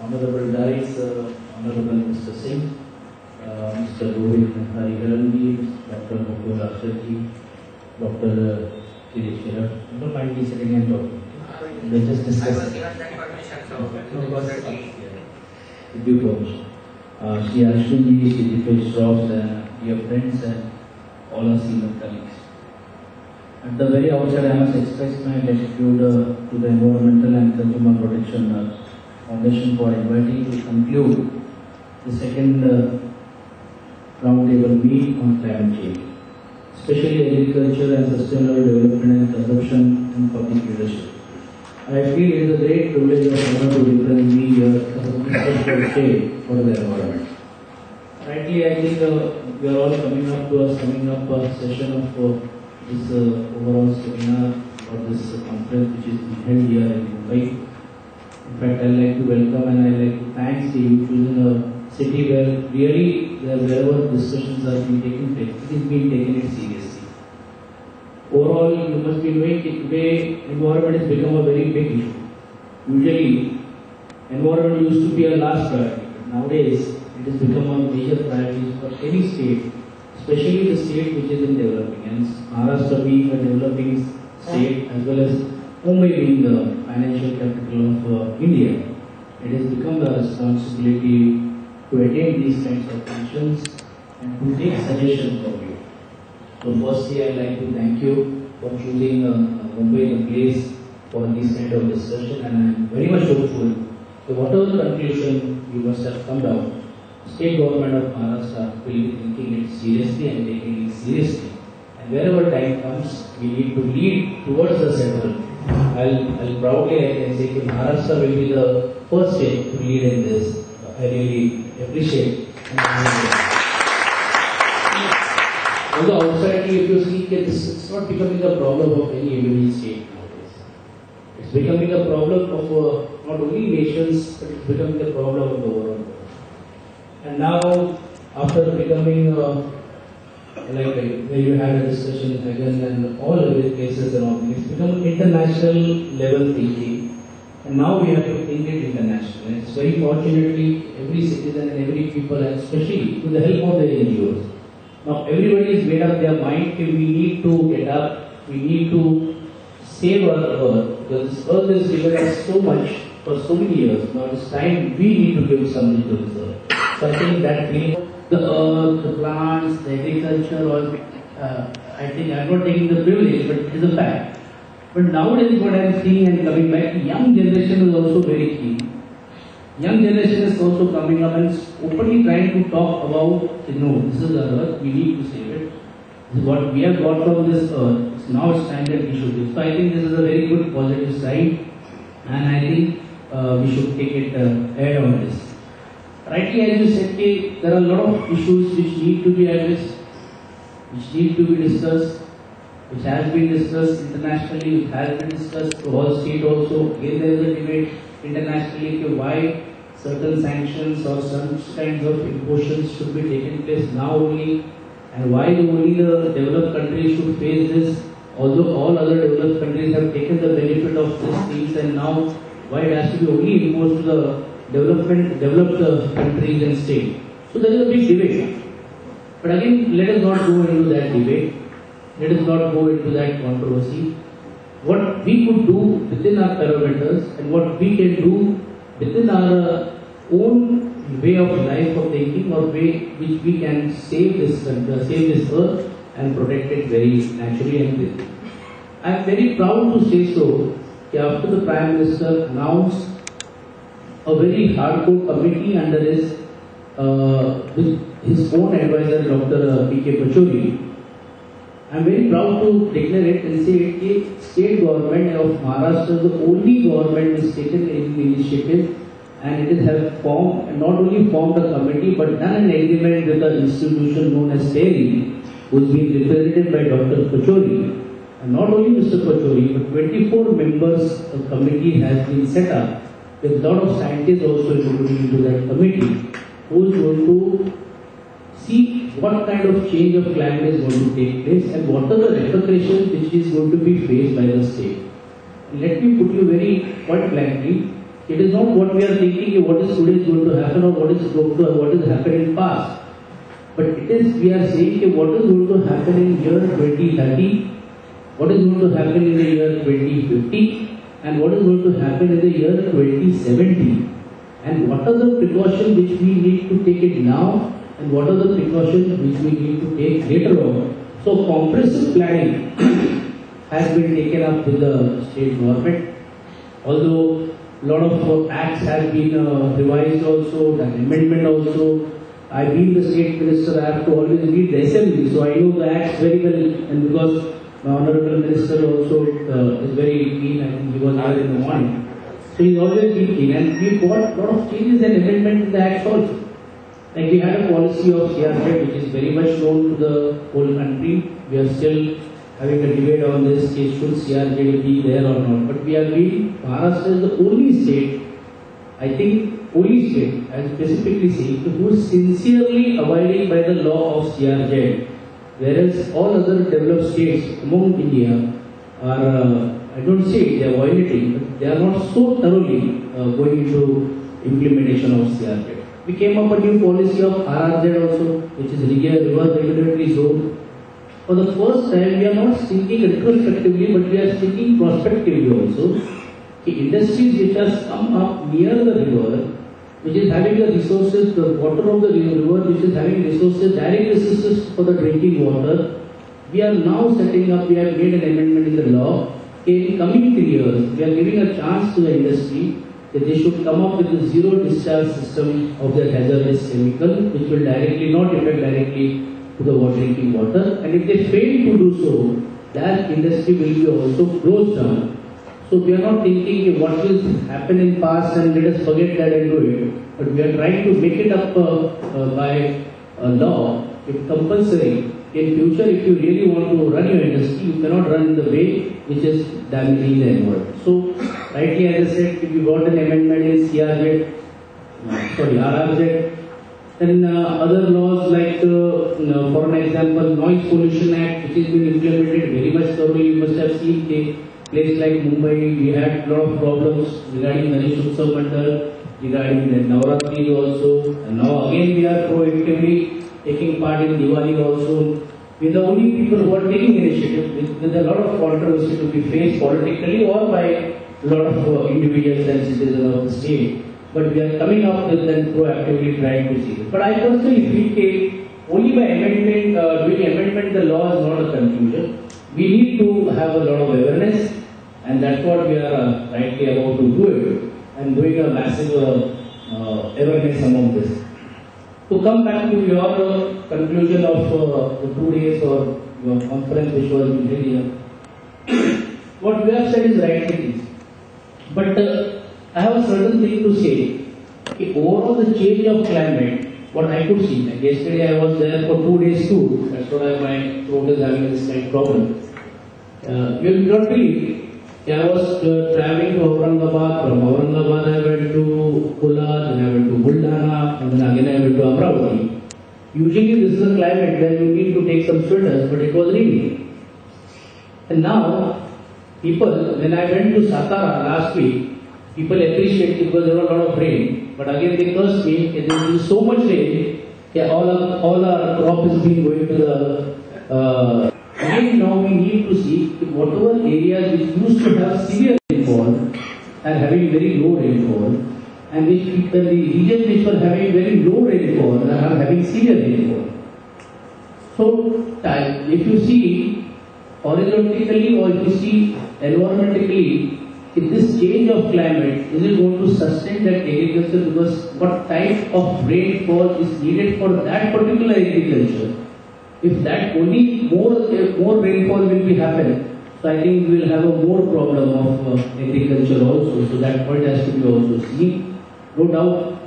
Honorable Dice, Honorable Mr. Singh, Mr. Rohit Hariharanji, Dr. Mukul Asharji, Dr. Shirishira. Don't mind me sitting and talking. They just discuss. With due permission. Shri Ashwinji, Shri Dipesh Ross, dear friends and all our senior colleagues. At the very outset, I must express my gratitude to the Environmental and Consumer Protection Foundation for inviting to conclude the second roundtable meet on climate change, especially agriculture and sustainable development and consumption and public leadership. I feel it is a great privilege and honor to represent me here as a minister for the environment. Rightly, I think we are all coming up a session of this overall seminar or this conference which is being held here in Mumbai. In fact, I would like to welcome and I would like to thank you choosing a city where really wherever discussions are being taken place, it is being taken seriously. Overall, you must be knowing that today environment has become a very big issue. Usually, environment used to be a last priority, but nowadays it has become a major priority for any state, especially the state which is in developing. And Maharashtra being a developing state as well as Mumbai being the financial capital of India, it has become the responsibility to attend these kinds of functions and to take suggestions from you. So firstly, I would like to thank you for choosing Mumbai the place for this kind of discussion, and I am very much hopeful that whatever conclusion you must have come down, state government of Maharashtra will be taking it seriously and taking it seriously. And wherever time comes, we need to lead towards the center. I'll proudly, I can say that Maharashtra will be the first state to lead in this. I really appreciate. Although outside, if you see, it's not becoming a problem of any individual state nowadays. It's becoming a problem of not only nations, but it's becoming a problem of the world. And now, after becoming like where you had a discussion again and all other places and all, it's become international level thinking. And now we have to think it international. And it's very fortunately every citizen and every people, and especially with the help of the NGOs. Now everybody is made up their mind that we need to get up, we need to save our earth, because this earth is given us so much for so many years. Now it's time we need to give something to this earth. So I think that the earth, the plants, the agriculture, all, I think I'm not taking the privilege, but it is a fact. But nowadays what I am seeing and coming back, young generation is also very keen. Young generation is also coming up and openly trying to talk about, no, this is the earth, we need to save it. This is what we have got from this earth. Now it's time that we should do. So I think this is a very good positive side, and I think we should take it ahead on this. Rightly, as you said, there are a lot of issues which need to be addressed, which need to be discussed, which has been discussed internationally, which has been discussed to all state also. Again, there is a debate internationally why certain sanctions or some kinds of impositions should be taken place now only, and why only the developed countries should face this, although all other developed countries have taken the benefit of these things, and now why it has to be only imposed to the developed countries and states. So there is a big debate. But again, let us not go into that debate. Let us not go into that controversy. What we could do within our parameters and what we can do within our own way of life of thinking, or way which we can save this earth and protect it very naturally and quickly. I am very proud to say so that after the Prime Minister announced a very hardcore committee under his with his own advisor, Dr. P.K. Pachori, I am very proud to declare it and say that state government of Maharashtra is the only government which has taken the initiative, and it has formed, and not only formed a committee but done an agreement with an institution known as TERI, who is being represented by Dr. Pachori. And not only Mr. Pachori, but 24 members of the committee has been set up, with a lot of scientists also included into that committee, who is going to see what kind of change of climate is going to take place and what are the repercussions which is going to be faced by the state. And let me put you very quite blankly, It is not what we are thinking, what is today is going to happen or what is happened in past. But it is, we are saying what is going to happen in year 2030, what is going to happen in the year 2050, and what is going to happen in the year 2070. And what are the precautions which we need to take it now, and what are the precautions which we need to take later on. So comprehensive planning has been taken up with the state government. Although a lot of acts have been revised also, the amendment also. I being the state minister, I have to always lead the assembly, so I know the acts very well. And because my honorable minister also is very keen, I think he was there in the morning. So he's always been keen, and we got a lot of changes and amendments in the acts also. Like we had a policy of CRZ which is very much known to the whole country. We are still having a debate on this, should CRZ be there or not. But we have been, Maharashtra is the only state, I think only state, I specifically say, who is sincerely abiding by the law of CRZ. Whereas all other developed states among India are, I don't say they are violating, but they are not so thoroughly going into implementation of CRZ. We came up with a new policy of RRZ also, which is River Regulatory Zone. For the first time, we are not thinking retrospectively, but we are thinking prospectively also. The industries which has come up near the river, which is having the resources, the water of the river, which is having resources, direct resources for the drinking water, we are now setting up, we have made an amendment in the law. In coming 3 years, we are giving a chance to the industry that they should come up with a zero discharge system of their hazardous chemical, which will not affect directly to the drinking water. And if they fail to do so, that industry will be also closed down. So we are not thinking what will happen in past and let us forget that and do it. But we are trying to make it up by law, if compulsory. In future, if you really want to run your industry, you cannot run in the way which is damaging the environment. So, rightly as I said, if you got an amendment in RRZ, then other laws like, for an example, Noise Pollution Act, which has been implemented very much thoroughly. You must have seen a place like Mumbai, we had a lot of problems regarding Ganesh Utsav Mandal, regarding the Navratri also, and now again we are proactively taking part in Diwali also. We are the only people who are taking initiative with a lot of controversy to be faced politically or by a lot of individuals and citizens of the state. But we are coming up with and proactively trying to see it. But I personally feel only by doing amendment the law is not a conclusion. We need to have a lot of awareness, and that's what we are rightly about to do it, and doing a massive awareness among this. To come back to your conclusion of the 2 days or your conference which was held here, what we have said is right things. But I have a certain thing to say. Overall, the change of climate, what I could see, like yesterday I was there for 2 days too. That's why my throat is having this kind of problem. You will not believe. I was traveling to Aurangabad. From Aurangabad I went to Kula, then I went to Buldana, and then again I went to Amravati. Usually this is a climate where you need to take some sweaters, but it was raining. And now, people, when I went to Satara last week, people appreciate it because there was a lot of rain. But again they cursed me, there is so much rain, all our crop is being going to the... And now we need to see whatever areas which used to have severe rainfall are having very low rainfall, and the regions which were having very low rainfall are having severe rainfall. So, if you see horizontally or if you see environmentally, if this change of climate, is it going to sustain that agriculture, because what type of rainfall is needed for that particular agriculture? If that only more rainfall will be happen, so I think we will have a more problem of agriculture also. So that point has to be also seen. No doubt,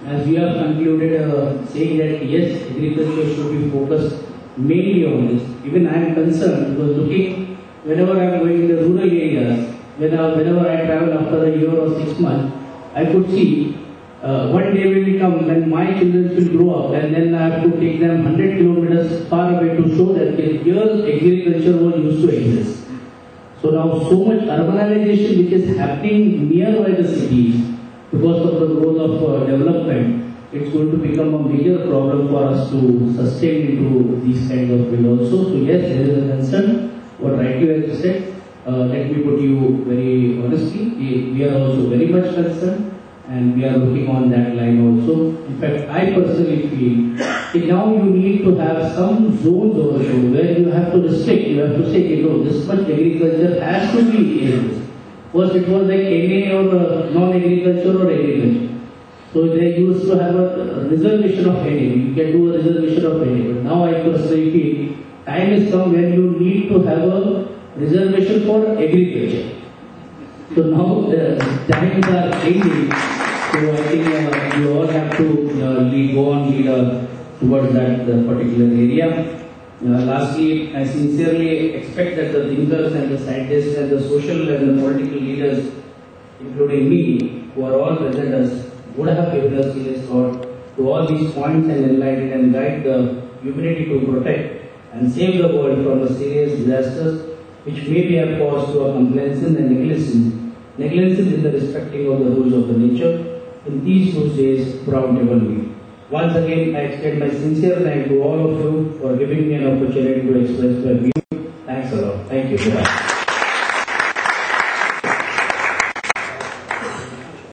as we have concluded saying that yes, agriculture should be focused mainly on this. Even I am concerned because looking, whenever I am going in the rural areas, whenever I travel after a year or 6 months, I could see one day will come when my children will grow up, and then I have to take them 100 kilometers far away to show that here agriculture was used to exist. So now so much urbanization which is happening nearby the cities, because of the growth of development, it's going to become a major problem for us to sustain into these kinds of field also. So yes, there is a concern. What rightly you have said. Let me put you very honestly. We are also very much concerned, and we are looking on that line also. In fact, I personally feel that now you need to have some zones also where you have to restrict. You have to say, you know, this much agriculture has to be in. First, it was like NA or non-agriculture or agriculture. So they used to have a reservation of NA. You can do a reservation of NA. But now I personally feel time is come when you need to have a reservation for agriculture. So now the times are changing. So I think you all have to lead towards that particular area. Lastly, I sincerely expect that the thinkers and the scientists and the social and the political leaders, including me, who are all presenters, would have given us serious thought to all these points and enlighten and guide the humanity to protect and save the world from the serious disasters which may be a cause to a complacency and negligence in the respecting of the rules of the nature in these 2 days roundtable. Once again, I extend my sincere thanks to all of you for giving me an opportunity to express my view. Thanks a lot. Thank you.